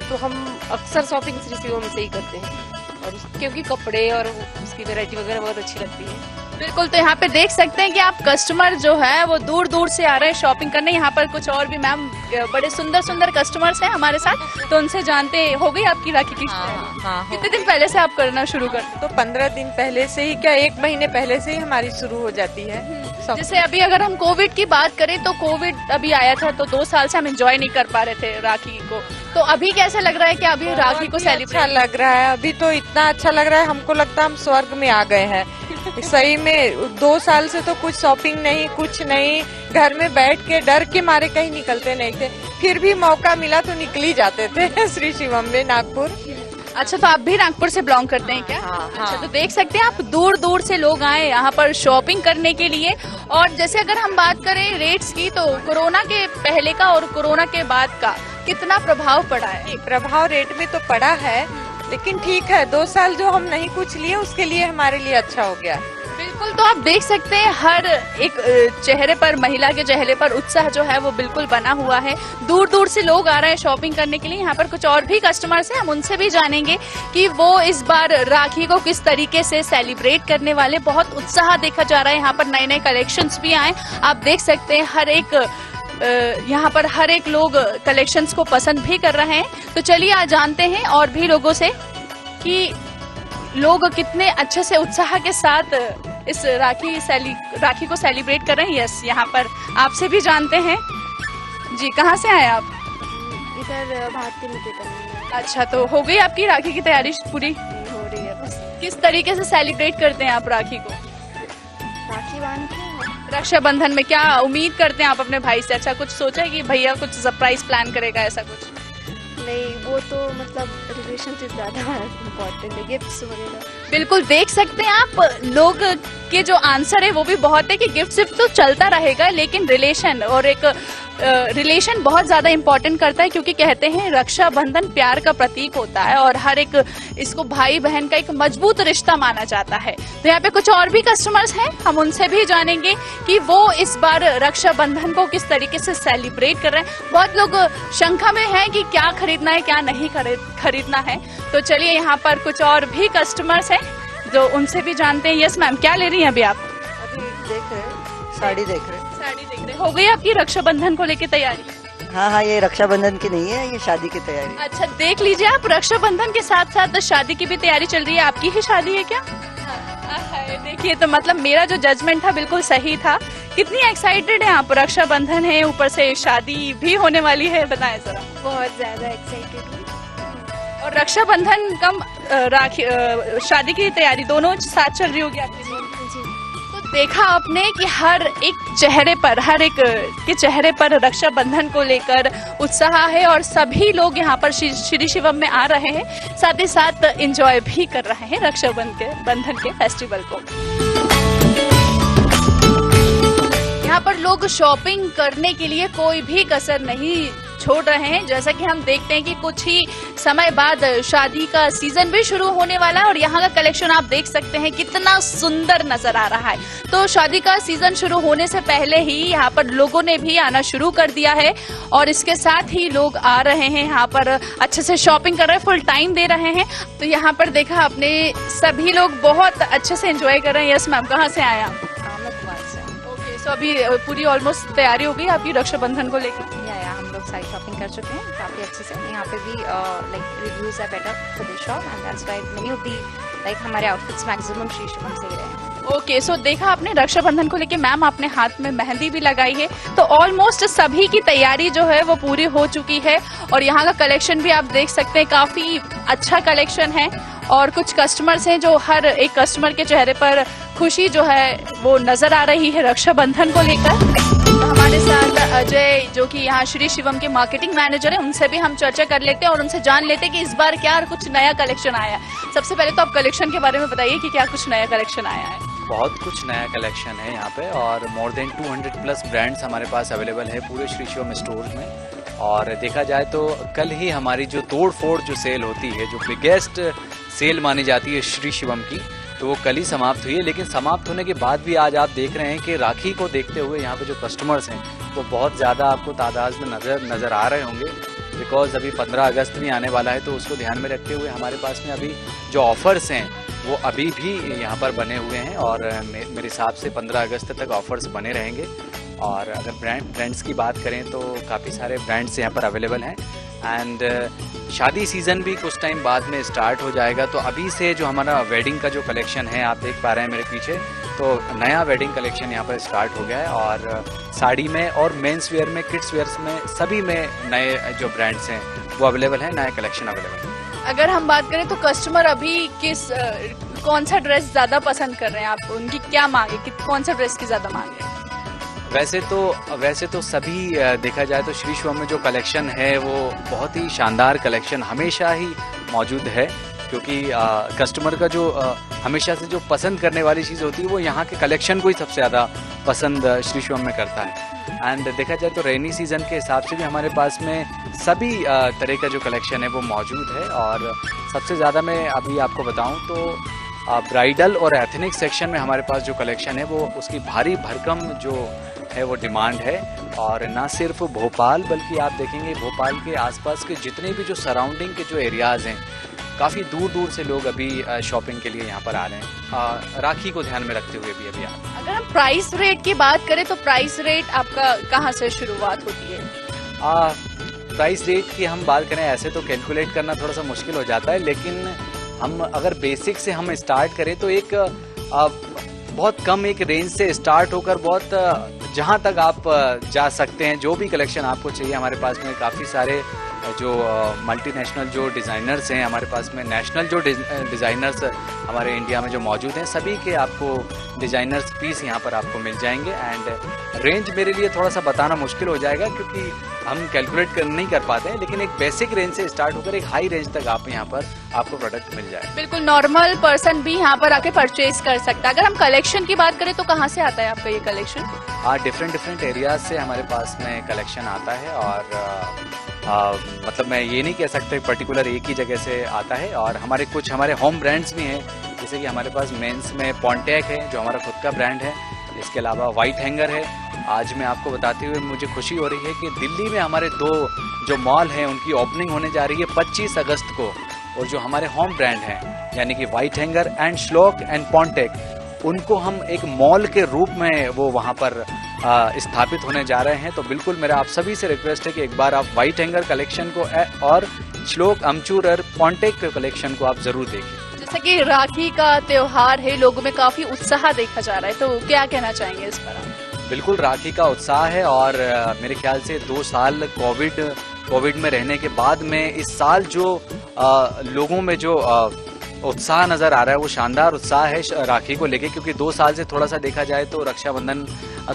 तो हम अक्सर शॉपिंग श्री शिवम से ही करते हैं, और क्योंकि कपड़े और उसकी वैरायटी वगैरह बहुत अच्छी लगती है। बिल्कुल, तो यहाँ पे देख सकते हैं कि आप कस्टमर जो है वो दूर दूर से आ रहे हैं शॉपिंग करने। यहाँ पर कुछ और भी मैम बड़े सुंदर सुंदर कस्टमर्स हैं हमारे साथ, तो उनसे जानते हो गई आपकी राखी की? हाँ। कितने दिन पहले से आप करना शुरू कर? तो 15 दिन पहले से ही, क्या 1 महीने पहले से ही हमारी शुरू हो जाती है। जैसे अभी अगर हम कोविड की बात करें तो कोविड अभी आया था, तो 2 साल से हम एंजॉय नहीं कर पा रहे थे राखी को, तो अभी कैसा लग रहा है कि अभी राखी को सेलिब्रेट? अच्छा लग रहा है, अभी तो इतना अच्छा लग रहा है, हमको लगता है हम स्वर्ग में आ गए हैं। सही में 2 साल से तो कुछ शॉपिंग नहीं, कुछ नहीं, घर में बैठ के डर के मारे कहीं निकलते नहीं थे, फिर भी मौका मिला तो निकल ही जाते थे श्री शिवम में, नागपुर। अच्छा, तो आप भी नागपुर से बिलोंग करते हैं क्या? हाँ। अच्छा, तो देख सकते हैं आप दूर दूर से लोग आए यहाँ पर शॉपिंग करने के लिए। और जैसे अगर हम बात करें रेट्स की, तो कोरोना के पहले का और कोरोना के बाद का कितना प्रभाव पड़ा है? प्रभाव रेट में तो पड़ा है, लेकिन ठीक है, 2 साल जो हम नहीं कुछ लिए उसके लिए हमारे लिए अच्छा हो गया। बिल्कुल, तो आप देख सकते हैं हर एक चेहरे पर, महिला के चेहरे पर उत्साह जो है वो बिल्कुल बना हुआ है। दूर दूर से लोग आ रहे हैं शॉपिंग करने के लिए। यहाँ पर कुछ और भी कस्टमर्स हैं, हम उनसे भी जानेंगे कि वो इस बार राखी को किस तरीके से सेलिब्रेट करने वाले। बहुत उत्साह देखा जा रहा है, यहाँ पर नए नए कलेक्शंस भी आए, आप देख सकते हैं। यहाँ पर हर एक लोग कलेक्शंस को पसंद भी कर रहे हैं। तो चलिए आज जानते हैं और भी लोगों से कि लोग कितने अच्छे से उत्साह के साथ इस राखी को सेलिब्रेट कर रहे हैं। यस, यहाँ पर आपसे भी जानते हैं। जी, कहाँ से आए आप? इधर भारतीय निकेतन। अच्छा, तो हो गई आपकी राखी की तैयारी पूरी? हो रही है बस। किस तरीके से सेलिब्रेट करते हैं आप राखी को? राखी बांध के रक्षाबंधन में क्या उम्मीद करते हैं आप अपने भाई से? अच्छा, कुछ सोचा है कि भैया कुछ सरप्राइज प्लान करेगा, ऐसा कुछ? नहीं, वो तो मतलब रिलेशनशिप ज्यादा इम्पोर्टेंट है, गिफ्ट्स वगैरह। बिल्कुल, देख सकते हैं आप लोग के जो आंसर है वो भी बहुत है कि गिफ्ट सिर्फ तो चलता रहेगा, लेकिन रिलेशन और एक रिलेशन बहुत ज्यादा इम्पोर्टेंट करता है, क्योंकि कहते हैं रक्षाबंधन प्यार का प्रतीक होता है और हर एक इसको भाई बहन का एक मजबूत रिश्ता माना जाता है। तो यहाँ पे कुछ और भी कस्टमर्स हैं, हम उनसे भी जानेंगे कि वो इस बार रक्षाबंधन को किस तरीके से सेलिब्रेट कर रहे हैं। बहुत लोग शंका में हैं कि क्या खरीदना है, क्या नहीं खरीदना है। तो चलिए यहाँ पर कुछ और भी कस्टमर्स हैं जो उनसे भी जानते हैं। यस मैम, क्या ले रही हैं अभी आप? अभी देख रहे हैं, साड़ी देख रहे हैं। साड़ी देख रहे हैं। हो गई आपकी रक्षाबंधन को लेके तैयारी? हाँ, ये रक्षाबंधन की नहीं है, ये शादी की तैयारी। अच्छा, देख लीजिए आप, रक्षाबंधन के साथ साथ शादी की भी तैयारी चल रही है। आपकी ही शादी है क्या? देखिए, तो मतलब मेरा जो जजमेंट था बिल्कुल सही था। कितनी एक्साइटेड है आप? रक्षाबंधन है, ऊपर से शादी भी होने वाली है, बताएं जरा। बहुत ज्यादा एक्साइटेड हूँ। और रक्षाबंधन कम शादी की तैयारी दोनों साथ चल रही होगी आपकी? तो देखा आपने कि हर एक के चेहरे पर रक्षाबंधन को लेकर उत्साह है और सभी लोग यहाँ पर श्री शिवम में आ रहे हैं, साथ ही साथ एंजॉय भी कर रहे हैं रक्षाबंधन के फेस्टिवल को। यहाँ पर लोग शॉपिंग करने के लिए कोई भी कसर नहीं छोड़ रहे हैं। जैसा कि हम देखते हैं कि कुछ ही समय बाद शादी का सीजन भी शुरू होने वाला है और यहाँ का कलेक्शन आप देख सकते हैं कितना सुंदर नजर आ रहा है। तो शादी का सीजन शुरू होने से पहले ही यहाँ पर लोगों ने भी आना शुरू कर दिया है और इसके साथ ही लोग आ रहे हैं, यहाँ पर अच्छे से शॉपिंग कर रहे हैं, फुल टाइम दे रहे हैं। तो यहाँ पर देखा आपने, सभी लोग बहुत अच्छे से एंजॉय कर रहे हैं। यस मैम, कहाँ से आए आप? ओके, सो अभी पूरी ऑलमोस्ट तैयारी हो गई आपकी रक्षाबंधन को लेकर? हम लोग साइड शॉपिंग कर चुके हैं काफी अच्छे से। यहाँ पे भी लाइक रिव्यूज है better for this shop and that's why many of the like हमारे आउटफिट्स मैक्सिमम श्री शिवम से ही रहे हैं। ओके, सो देखा आपने रक्षाबंधन को लेके मैम आपने हाथ में मेहंदी भी लगाई है, तो ऑलमोस्ट सभी की तैयारी जो है वो पूरी हो चुकी है और यहाँ का कलेक्शन भी आप देख सकते हैं, काफी अच्छा कलेक्शन है और कुछ कस्टमर्स हैं जो हर एक कस्टमर के चेहरे पर खुशी जो है वो नजर आ रही है रक्षाबंधन को लेकर। तो हमारे साथ अजय जो कि यहाँ श्री शिवम के मार्केटिंग मैनेजर है, उनसे भी हम चर्चा कर लेते हैं और उनसे जान लेते हैं कि इस बार क्या कुछ नया कलेक्शन आया है। सबसे पहले तो आप कलेक्शन के बारे में बताइए कि क्या कुछ नया कलेक्शन आया है। बहुत कुछ नया कलेक्शन है यहाँ पे और मोर देन 200+ ब्रांड्स हमारे पास अवेलेबल है पूरे श्री शिवम स्टोर्स में। और देखा जाए तो कल ही हमारी जो तोड़ फोड़ जो सेल होती है, जो बिगेस्ट सेल मानी जाती है श्री शिवम की, तो वो कल ही समाप्त हुई है। लेकिन समाप्त होने के बाद भी आज आप देख रहे हैं कि राखी को देखते हुए यहाँ पे जो कस्टमर्स हैं वो बहुत ज़्यादा आपको तादाद में नज़र आ रहे होंगे, बिकॉज अभी 15 अगस्त भी आने वाला है, तो उसको ध्यान में रखते हुए हमारे पास में अभी जो ऑफर्स हैं वो अभी भी यहाँ पर बने हुए हैं और मेरे हिसाब से 15 अगस्त तक ऑफर्स बने रहेंगे। और अगर ब्रांड्स की बात करें तो काफ़ी सारे ब्रांड्स यहाँ पर अवेलेबल हैं एंड शादी सीज़न भी कुछ टाइम बाद में स्टार्ट हो जाएगा। तो अभी से जो हमारा वेडिंग का जो कलेक्शन है आप देख पा रहे हैं मेरे पीछे, तो नया वेडिंग कलेक्शन यहाँ पर स्टार्ट हो गया है और साड़ी में और मेंस वेयर में, किड्स वेयर्स में, सभी में नए जो ब्रांड्स हैं वो अवेलेबल हैं, नया कलेक्शन अवेलेबल है। अगर हम बात करें तो कस्टमर अभी कौन सा ड्रेस ज़्यादा पसंद कर रहे हैं, आप उनकी क्या मांग है, कौन सा ड्रेस की ज़्यादा मांग है? वैसे तो सभी देखा जाए तो श्री शिवम में जो कलेक्शन है वो बहुत ही शानदार कलेक्शन हमेशा ही मौजूद है, क्योंकि कस्टमर का जो हमेशा से जो पसंद करने वाली चीज़ होती है वो यहाँ के कलेक्शन को ही सबसे ज़्यादा पसंद श्री शिवम में करता है। एंड देखा जाए तो रेनी सीज़न के हिसाब से भी हमारे पास में सभी तरह का जो कलेक्शन है वो मौजूद है। और सबसे ज़्यादा मैं अभी आपको बताऊँ तो ब्राइडल और एथनिक सेक्शन में हमारे पास जो कलेक्शन है वो उसकी भारी भरकम जो है वो डिमांड है। और ना सिर्फ भोपाल बल्कि आप देखेंगे भोपाल के आसपास के जितने भी जो सराउंडिंग के जो एरियाज़ हैं काफ़ी दूर दूर से लोग अभी शॉपिंग के लिए यहाँ पर आ रहे हैं, राखी को ध्यान में रखते हुए भी अभी आ रहे हैं। अगर हम प्राइस रेट की बात करें तो प्राइस रेट आपका कहाँ से शुरुआत होती है? प्राइस रेट की हम बात करें ऐसे तो कैलकुलेट करना थोड़ा सा मुश्किल हो जाता है, लेकिन हम अगर बेसिक से हम स्टार्ट करें तो एक बहुत कम एक रेंज से स्टार्ट होकर बहुत जहाँ तक आप जा सकते हैं। जो भी कलेक्शन आपको चाहिए हमारे पास में काफ़ी सारे जो मल्टीनेशनल जो डिज़ाइनर्स हैं हमारे पास में, नेशनल जो डिज़ाइनर्स हमारे इंडिया में जो मौजूद हैं, सभी के आपको डिज़ाइनर्स पीस यहाँ पर आपको मिल जाएंगे। एंड रेंज मेरे लिए थोड़ा सा बताना मुश्किल हो जाएगा क्योंकि हम कैलकुलेट नहीं कर पाते हैं, लेकिन एक बेसिक रेंज से स्टार्ट होकर एक हाई रेंज तक आप यहाँ पर आपको प्रोडक्ट मिल जाए। बिल्कुल नॉर्मल पर्सन भी यहाँ पर आके परचेज कर सकता है। अगर हम कलेक्शन की बात करें तो कहाँ से आता है आपका ये कलेक्शन? डिफरेंट एरियाज से हमारे पास में कलेक्शन आता है और मतलब मैं ये नहीं कह सकता पर्टिकुलर एक ही जगह से आता है। और हमारे होम ब्रांड्स भी हैं, जैसे कि हमारे पास मेंस में पॉन्टेक है जो हमारा खुद का ब्रांड है, इसके अलावा वाइट हैंगर है। आज मैं आपको बताते हुए मुझे खुशी हो रही है कि दिल्ली में हमारे 2 जो मॉल हैं उनकी ओपनिंग होने जा रही है 25 अगस्त को, और जो हमारे होम ब्रांड हैं यानी कि वाइट हैंगर एंड श्लोक एंड पॉन्टेक, उनको हम एक मॉल के रूप में वो वहाँ पर स्थापित होने जा रहे हैं। तो बिल्कुल मेरा आप सभी से रिक्वेस्ट है कि एक बार आप वाइट हैंगर कलेक्शन को और श्लोक, अमचूर और पॉन्टेक के कलेक्शन को आप ज़रूर देखें। जैसा कि राखी का त्योहार है, लोगों में काफ़ी उत्साह देखा जा रहा है, तो क्या कहना चाहेंगे इस पर? बिल्कुल राखी का उत्साह है और मेरे ख्याल से 2 साल कोविड में रहने के बाद में इस साल जो लोगों में जो उत्साह नज़र आ रहा है वो शानदार उत्साह है राखी को लेके, क्योंकि 2 साल से थोड़ा सा देखा जाए तो रक्षाबंधन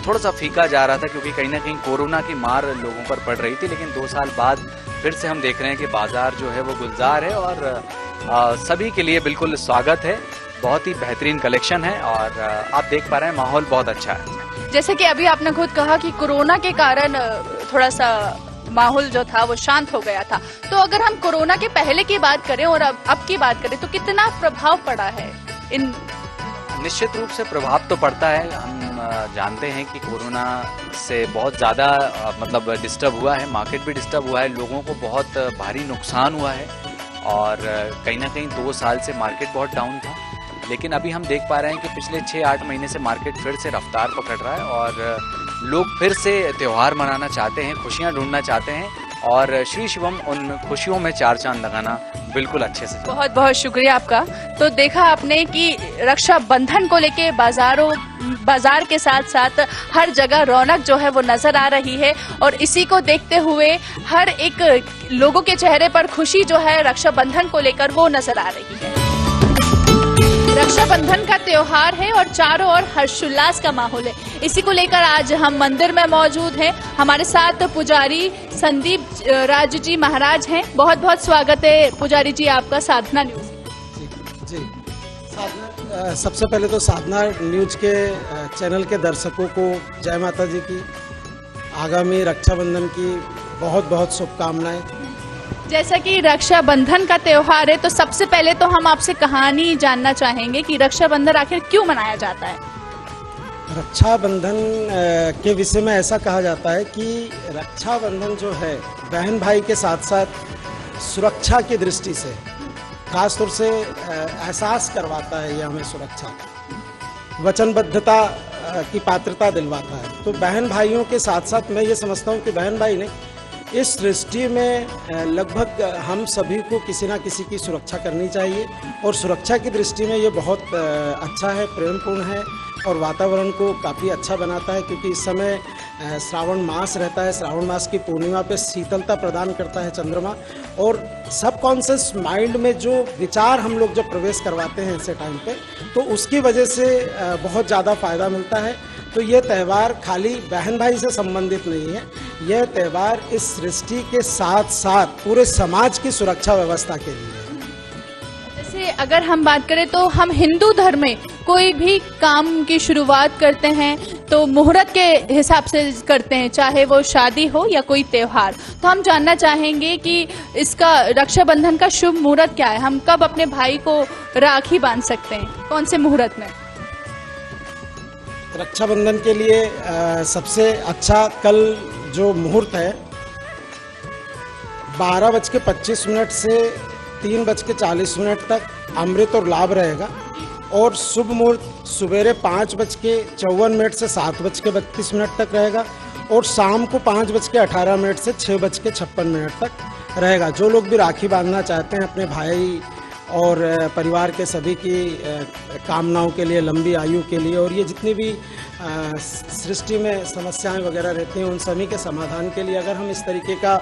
थोड़ा सा फीका जा रहा था क्योंकि कहीं ना कहीं कोरोना की मार लोगों पर पड़ रही थी। लेकिन 2 साल बाद फिर से हम देख रहे हैं कि बाज़ार जो है वो गुलजार है और सभी के लिए बिल्कुल स्वागत है। बहुत ही बेहतरीन कलेक्शन है और आप देख पा रहे हैं माहौल बहुत अच्छा है। जैसे कि अभी आपने खुद कहा कि कोरोना के कारण थोड़ा सा माहौल जो था वो शांत हो गया था, तो अगर हम कोरोना के पहले की बात करें और अब की बात करें तो कितना प्रभाव पड़ा है इन? निश्चित रूप से प्रभाव तो पड़ता है। हम जानते हैं कि कोरोना से बहुत ज़्यादा मतलब डिस्टर्ब हुआ है, मार्केट भी डिस्टर्ब हुआ है, लोगों को बहुत भारी नुकसान हुआ है और कहीं ना कहीं 2 साल से मार्केट बहुत डाउन था। लेकिन अभी हम देख पा रहे हैं कि पिछले 6-8 महीने से मार्केट फिर से रफ्तार पकड़ रहा है और लोग फिर से त्यौहार मनाना चाहते हैं, खुशियां ढूंढना चाहते हैं और श्री शिवम उन खुशियों में 4 चांद लगाना बिल्कुल अच्छे से। बहुत बहुत शुक्रिया आपका। तो देखा आपने कि रक्षाबंधन को लेके बाजार के साथ साथ हर जगह रौनक जो है वो नजर आ रही है और इसी को देखते हुए हर एक लोगों के चेहरे पर खुशी जो है रक्षाबंधन को लेकर वो नजर आ रही है। रक्षाबंधन का त्योहार है और चारों ओर हर्षोल्लास का माहौल है। इसी को लेकर आज हम मंदिर में मौजूद हैं। हमारे साथ पुजारी संदीप राज जी महाराज हैं। बहुत बहुत स्वागत है पुजारी जी आपका साधना न्यूज। जी सबसे पहले तो साधना न्यूज के चैनल के दर्शकों को जय माता जी की, आगामी रक्षाबंधन की बहुत बहुत शुभकामनाएं। जैसा कि रक्षाबंधन का त्योहार है तो सबसे पहले तो हम आपसे कहानी जानना चाहेंगे कि रक्षाबंधन आखिर क्यों मनाया जाता है? रक्षाबंधन के विषय में ऐसा कहा जाता है कि रक्षाबंधन जो है बहन भाई के साथ साथ सुरक्षा की दृष्टि से खास तौर से एहसास करवाता है ये हमें सुरक्षा, वचनबद्धता की पात्रता दिलवाता है। तो बहन भाइयों के साथ साथ मैं ये समझता हूँ कि बहन भाई ने इस सृष्टि में लगभग हम सभी को किसी ना किसी की सुरक्षा करनी चाहिए, और सुरक्षा की दृष्टि में ये बहुत अच्छा है, प्रेमपूर्ण है और वातावरण को काफ़ी अच्छा बनाता है, क्योंकि इस समय श्रावण मास रहता है। श्रावण मास की पूर्णिमा पे शीतलता प्रदान करता है चंद्रमा, और सबकॉन्शियस माइंड में जो विचार हम लोग जब प्रवेश करवाते हैं ऐसे टाइम पे, तो उसकी वजह से बहुत ज़्यादा फायदा मिलता है। तो ये त्यौहार खाली बहन भाई से संबंधित नहीं है, यह त्यौहार इस सृष्टि के साथ साथ पूरे समाज की सुरक्षा व्यवस्था के लिए है। जैसे अगर हम बात करें तो हम हिंदू धर्म में कोई भी काम की शुरुआत करते हैं तो मुहूर्त के हिसाब से करते हैं, चाहे वो शादी हो या कोई त्यौहार। तो हम जानना चाहेंगे कि इसका रक्षाबंधन का शुभ मुहूर्त क्या है, हम कब अपने भाई को राखी बांध सकते हैं, कौन से मुहूर्त में? रक्षाबंधन के लिए सबसे अच्छा कल जो मुहूर्त है 12:25 से 3:40 तक अमृत और लाभ रहेगा, और शुभ मुहूर्त सुबेरे 5:54 से 7:32 तक रहेगा, और शाम को 5:18 से 6:56 तक रहेगा। जो लोग भी राखी बांधना चाहते हैं अपने भाई और परिवार के सभी की कामनाओं के लिए, लंबी आयु के लिए, और ये जितनी भी सृष्टि में समस्याएं वगैरह रहती हैं उन सभी के समाधान के लिए अगर हम इस तरीके का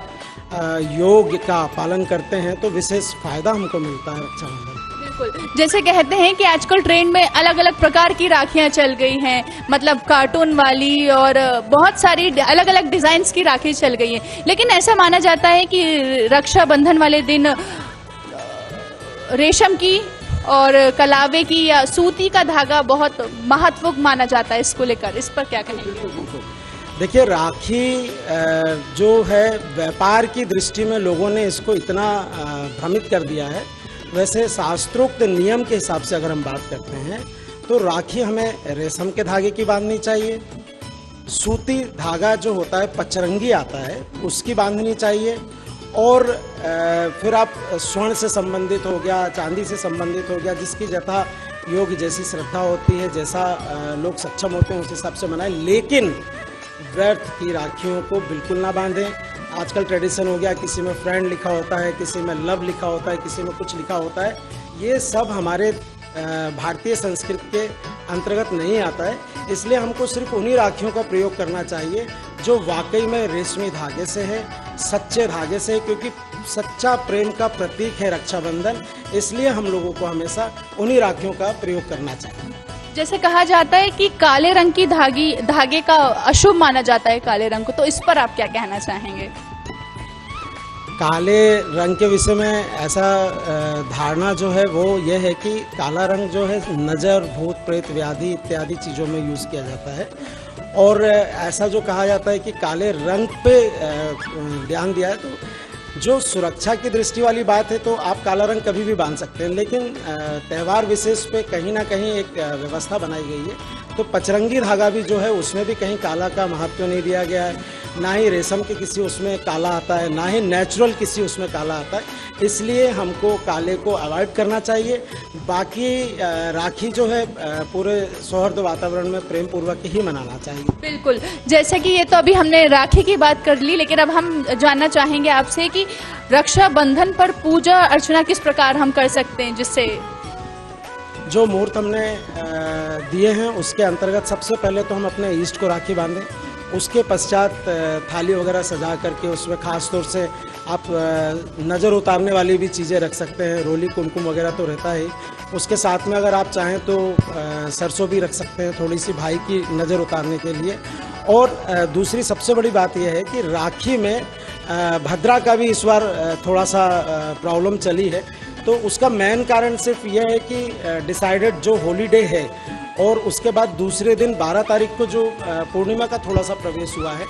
योग का पालन करते हैं तो विशेष फायदा हमको मिलता है रक्षाबंधन। बिल्कुल, जैसे कहते हैं कि आजकल ट्रेंड में अलग अलग प्रकार की राखियां चल गई हैं, मतलब कार्टून वाली और बहुत सारी अलग अलग डिजाइन्स की राखी चल गई हैं, लेकिन ऐसा माना जाता है कि रक्षाबंधन वाले दिन रेशम की और कलावे की या सूती का धागा बहुत महत्वपूर्ण माना जाता है, इसको लेकर इस पर क्या कहेंगे? देखिए, राखी जो है व्यापार की दृष्टि में लोगों ने इसको इतना भ्रमित कर दिया है। वैसे शास्त्रोक्त नियम के हिसाब से अगर हम बात करते हैं तो राखी हमें रेशम के धागे की बांधनी चाहिए, सूती धागा जो होता है पचरंगी आता है उसकी बांधनी चाहिए, और फिर आप स्वर्ण से संबंधित हो गया, चांदी से संबंधित हो गया, जिसकी यथा योग जैसी श्रद्धा होती है, जैसा लोग सक्षम होते हैं उस हिसाब से मनाएं, लेकिन व्यर्थ की राखियों को बिल्कुल ना बांधें। आजकल ट्रेडिशन हो गया, किसी में फ्रेंड लिखा होता है, किसी में लव लिखा होता है, किसी में कुछ लिखा होता है, ये सब हमारे भारतीय संस्कृति के अंतर्गत नहीं आता है। इसलिए हमको सिर्फ उन्हीं राखियों का प्रयोग करना चाहिए जो वाकई में रेशमी धागे से है, सच्चे धागे से है, क्योंकि सच्चा प्रेम का प्रतीक है रक्षाबंधन। इसलिए हम लोगों को हमेशा उन्हीं राखियों का प्रयोग करना चाहिए। जैसे कहा जाता है कि काले रंग की धागे का अशुभ माना जाता है काले रंग को, तो इस पर आप क्या कहना चाहेंगे? काले रंग के विषय में ऐसा धारणा जो है वो ये है कि काला रंग जो है नज़र, भूत प्रेत, व्याधि इत्यादि चीज़ों में यूज़ किया जाता है, और ऐसा जो कहा जाता है कि काले रंग पे ध्यान दिया है। तो जो सुरक्षा की दृष्टि वाली बात है तो आप काला रंग कभी भी बांध सकते हैं, लेकिन त्यौहार विशेष पे कहीं ना कहीं एक व्यवस्था बनाई गई है। तो पचरंगी धागा भी जो है उसमें भी कहीं काला का महत्व नहीं दिया गया है, ना ही रेशम के किसी उसमें काला आता है, ना ही नेचुरल किसी उसमें काला आता है। इसलिए हमको काले को अवॉइड करना चाहिए। बाकी राखी जो है पूरे सौहार्द वातावरण में प्रेम पूर्वक ही मनाना चाहिए। बिल्कुल, जैसे कि ये तो अभी हमने राखी की बात कर ली, लेकिन अब हम जानना चाहेंगे आपसे कि रक्षाबंधन पर पूजा अर्चना किस प्रकार हम कर सकते हैं, जिससे जो मुहूर्त हमने दिए हैं उसके अंतर्गत सबसे पहले तो हम अपने ईष्ट को राखी बांधें। उसके पश्चात थाली वगैरह सजा करके उसमें ख़ास तौर से आप नज़र उतारने वाली भी चीज़ें रख सकते हैं, रोली कुमकुम वगैरह तो रहता है। उसके साथ में अगर आप चाहें तो सरसों भी रख सकते हैं थोड़ी सी भाई की नज़र उतारने के लिए। और दूसरी सबसे बड़ी बात यह है कि राखी में भद्रा का भी इस बार थोड़ा सा प्रॉब्लम चली है। तो उसका मेन कारण सिर्फ यह है कि डिसाइडेड जो हॉलीडे है और उसके बाद दूसरे दिन 12 तारीख को जो पूर्णिमा का थोड़ा सा प्रवेश हुआ है,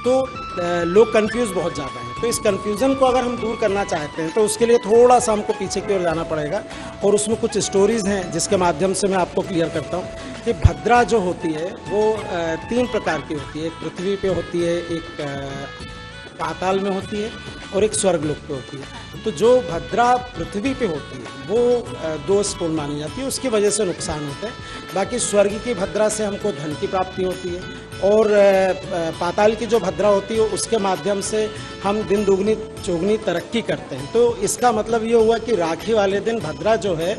तो लोग कंफ्यूज बहुत ज़्यादा हैं। तो इस कंफ्यूजन को अगर हम दूर करना चाहते हैं तो उसके लिए थोड़ा सा हमको पीछे की ओर जाना पड़ेगा, और उसमें कुछ स्टोरीज़ हैं जिसके माध्यम से मैं आपको क्लियर करता हूँ कि भद्रा जो होती है वो 3 प्रकार की होती है। एक पृथ्वी पे होती है, एक पाताल में होती है और एक स्वर्गलोक पे होती है। तो जो भद्रा पृथ्वी पे होती है वो दोषपूर्ण मानी जाती है, उसकी वजह से नुकसान होते हैं। बाकी स्वर्ग की भद्रा से हमको धन की प्राप्ति होती है और पाताल की जो भद्रा होती है उसके माध्यम से हम दिन दुगनी चौगनी तरक्की करते हैं। तो इसका मतलब ये हुआ कि राखी वाले दिन भद्रा जो है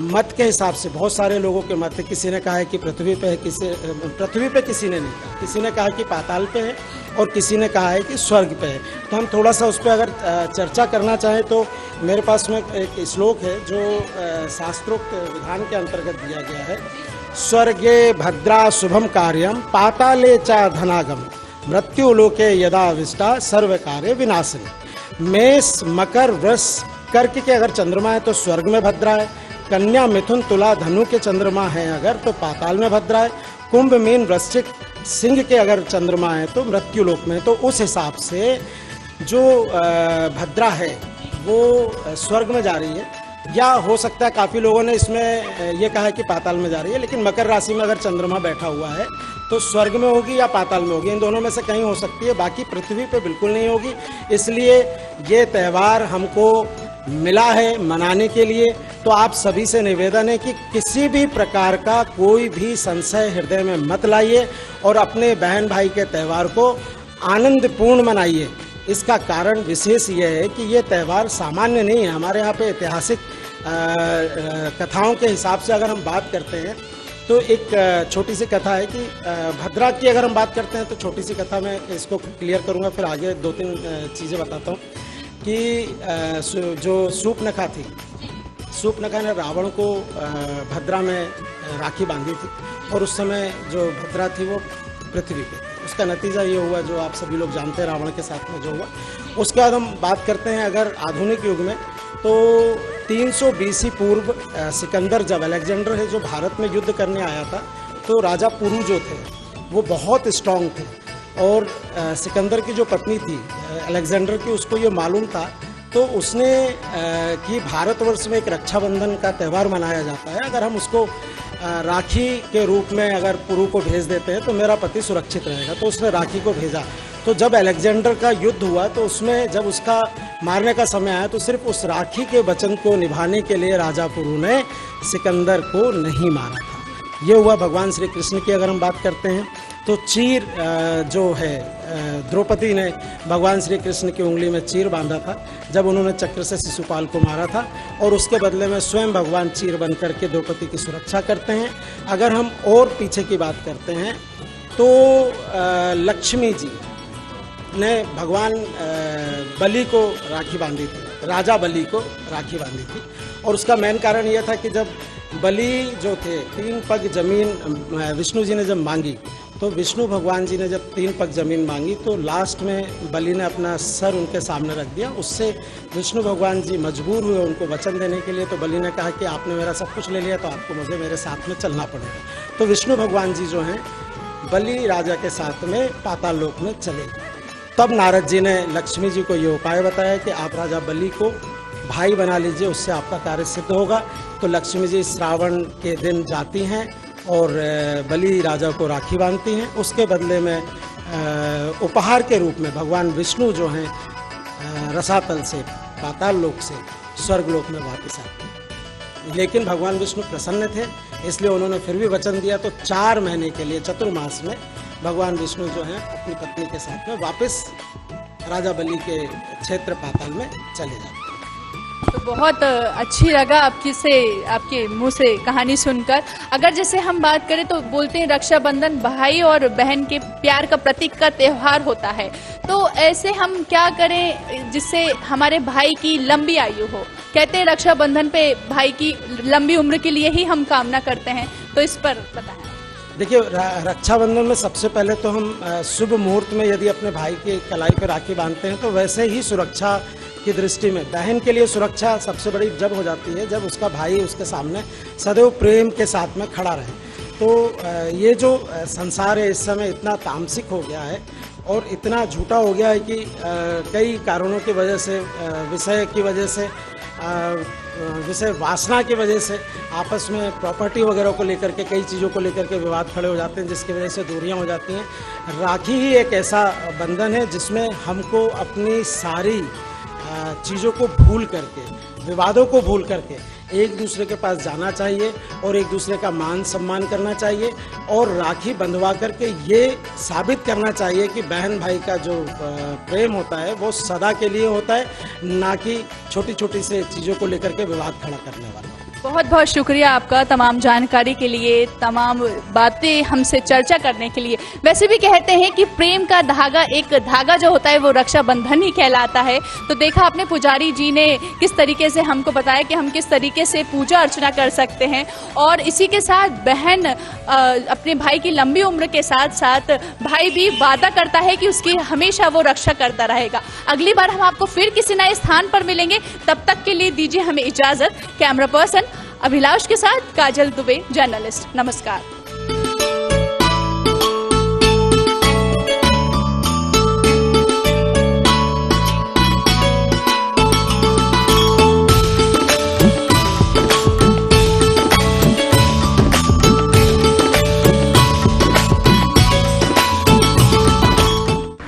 मत के हिसाब से बहुत सारे लोगों के मत है। किसी ने कहा है कि पृथ्वी पे है, पृथ्वी पे किसी ने नहीं कहा, किसी ने कहा कि पाताल पे है और किसी ने कहा है कि स्वर्ग पे है। तो हम थोड़ा सा उस पर अगर चर्चा करना चाहें तो मेरे पास में एक श्लोक है जो शास्त्रोक्त विधान के अंतर्गत दिया गया है। स्वर्गे भद्रा शुभम कार्यम पाताले चा धनागम मृत्युलोके यदा विष्टा सर्व कार्य विनाशिनी। मेष मकर वृष कर्क के अगर चंद्रमा है तो स्वर्ग में भद्रा है, कन्या मिथुन तुला धनु के चंद्रमा है अगर तो पाताल में भद्रा है, कुंभ मीन वृश्चिक सिंह के अगर चंद्रमा है तो मृत्युलोक में। तो उस हिसाब से जो भद्रा है वो स्वर्ग में जा रही है, या हो सकता है काफ़ी लोगों ने इसमें ये कहा है कि पाताल में जा रही है, लेकिन मकर राशि में अगर चंद्रमा बैठा हुआ है तो स्वर्ग में होगी या पाताल में होगी, इन दोनों में से कहीं हो सकती है, बाकी पृथ्वी पे बिल्कुल नहीं होगी। इसलिए ये त्यौहार हमको मिला है मनाने के लिए। तो आप सभी से निवेदन है कि किसी भी प्रकार का कोई भी संशय हृदय में मत लाइए और अपने बहन भाई के त्यौहार को आनंदपूर्ण मनाइए। इसका कारण विशेष यह है कि ये त्यौहार सामान्य नहीं है। हमारे यहाँ पे ऐतिहासिक कथाओं के हिसाब से अगर हम बात करते हैं तो एक छोटी सी कथा है कि भद्रा की अगर हम बात करते हैं तो छोटी सी कथा मैं इसको क्लियर करूँगा, फिर आगे 2-3 चीज़ें बताता हूँ। कि जो सूपनखा थी, सूपनखा ने रावण को भद्रा में राखी बांधी थी और उस समय जो भद्रा थी वो पृथ्वी पे। उसका नतीजा ये हुआ जो आप सभी लोग जानते हैं रावण के साथ में जो हुआ। उसके बाद हम बात करते हैं अगर आधुनिक युग में तो 300 BC पूर्व सिकंदर जब अलेक्जेंडर है जो भारत में युद्ध करने आया था तो राजा पुरु जो थे वो बहुत स्ट्रांग थे और सिकंदर की जो पत्नी थी अलेक्जेंडर की उसको ये मालूम था तो उसने कि भारतवर्ष में एक रक्षाबंधन का त्यौहार मनाया जाता है, अगर हम उसको राखी के रूप में अगर पुरु को भेज देते हैं तो मेरा पति सुरक्षित रहेगा। तो उसने राखी को भेजा। तो जब अलेक्जेंडर का युद्ध हुआ तो उसमें जब उसका मारने का समय आया तो सिर्फ उस राखी के वचन को निभाने के लिए राजा पुरु ने सिकंदर को नहीं मारा था। ये हुआ भगवान श्री कृष्ण की अगर हम बात करते हैं तो चीर जो है द्रौपदी ने भगवान श्री कृष्ण की उंगली में चीर बांधा था जब उन्होंने चक्र से शिशुपाल को मारा था और उसके बदले में स्वयं भगवान चीर बन करके द्रौपदी की सुरक्षा करते हैं। अगर हम और पीछे की बात करते हैं तो लक्ष्मी जी ने भगवान बलि को राखी बांधी थी, राजा बलि को राखी बांधी थी और उसका मेन कारण यह था कि जब बलि जो थे 3 पग जमीन विष्णु जी ने जब मांगी तो विष्णु भगवान जी ने जब 3 पग जमीन मांगी तो लास्ट में बलि ने अपना सर उनके सामने रख दिया। उससे विष्णु भगवान जी मजबूर हुए उनको वचन देने के लिए। तो बलि ने कहा कि आपने मेरा सब कुछ ले लिया तो आपको मुझे मेरे साथ में चलना पड़ेगा। तो विष्णु भगवान जी जो हैं बलि राजा के साथ में पाताल लोक में चले। तब नारद जी ने लक्ष्मी जी को ये उपाय बताया कि आप राजा बलि को भाई बना लीजिए, उससे आपका कार्य सिद्ध होगा। तो लक्ष्मी जी श्रावण के दिन जाती हैं और बलि राजा को राखी बांधती हैं। उसके बदले में उपहार के रूप में भगवान विष्णु जो हैं रसातल से पाताल लोक से स्वर्ग लोक में वापस आते हैं। लेकिन भगवान विष्णु प्रसन्न थे इसलिए उन्होंने फिर भी वचन दिया। तो 4 महीने के लिए चतुर्मास में भगवान विष्णु जो हैं अपनी पत्नी के साथ में वापस राजा बलि के क्षेत्र पाताल में चले जाते हैं। तो बहुत अच्छी लगा आपके मुंह से कहानी सुनकर। अगर जैसे हम बात करें तो बोलते हैं रक्षाबंधन भाई और बहन के प्यार का प्रतीक का त्यौहार होता है, तो ऐसे हम क्या करें जिससे हमारे भाई की लंबी आयु हो। कहते हैं रक्षाबंधन पे भाई की लंबी उम्र के लिए ही हम कामना करते हैं, तो इस पर बताएं। देखिए रक्षाबंधन में सबसे पहले तो हम शुभ मुहूर्त में यदि अपने भाई की कलाई पर राखी बांधते हैं तो वैसे ही सुरक्षा की दृष्टि में बहन के लिए सुरक्षा सबसे बड़ी जब हो जाती है जब उसका भाई उसके सामने सदैव प्रेम के साथ में खड़ा रहे। तो ये जो संसार है इस समय इतना तामसिक हो गया है और इतना झूठा हो गया है कि कई कारणों की वजह से विषय की वजह से विषय वासना की वजह से आपस में प्रॉपर्टी वगैरह को लेकर के कई चीज़ों को लेकर के विवाद खड़े हो जाते हैं जिसकी वजह से दूरियां हो जाती हैं। राखी ही एक ऐसा बंधन है जिसमें हमको अपनी सारी चीज़ों को भूल करके विवादों को भूल करके एक दूसरे के पास जाना चाहिए और एक दूसरे का मान सम्मान करना चाहिए और राखी बंधवा करके ये साबित करना चाहिए कि बहन भाई का जो प्रेम होता है वो सदा के लिए होता है, ना कि छोटी छोटी से चीज़ों को लेकर के विवाद खड़ा करने वाला। बहुत बहुत शुक्रिया आपका तमाम जानकारी के लिए, तमाम बातें हमसे चर्चा करने के लिए। वैसे भी कहते हैं कि प्रेम का धागा, एक धागा जो होता है वो रक्षाबंधन ही कहलाता है। तो देखा आपने पुजारी जी ने किस तरीके से हमको बताया कि हम किस तरीके से पूजा अर्चना कर सकते हैं, और इसी के साथ बहन अपने भाई की लंबी उम्र के साथ साथ भाई भी वादा करता है कि उसकी हमेशा वो रक्षा करता रहेगा। अगली बार हम आपको फिर किसी नए स्थान पर मिलेंगे, तब तक के लिए दीजिए हमें इजाजत। कैमरा पर्सन अभिलाष के साथ काजल दुबे, जर्नलिस्ट। नमस्कार।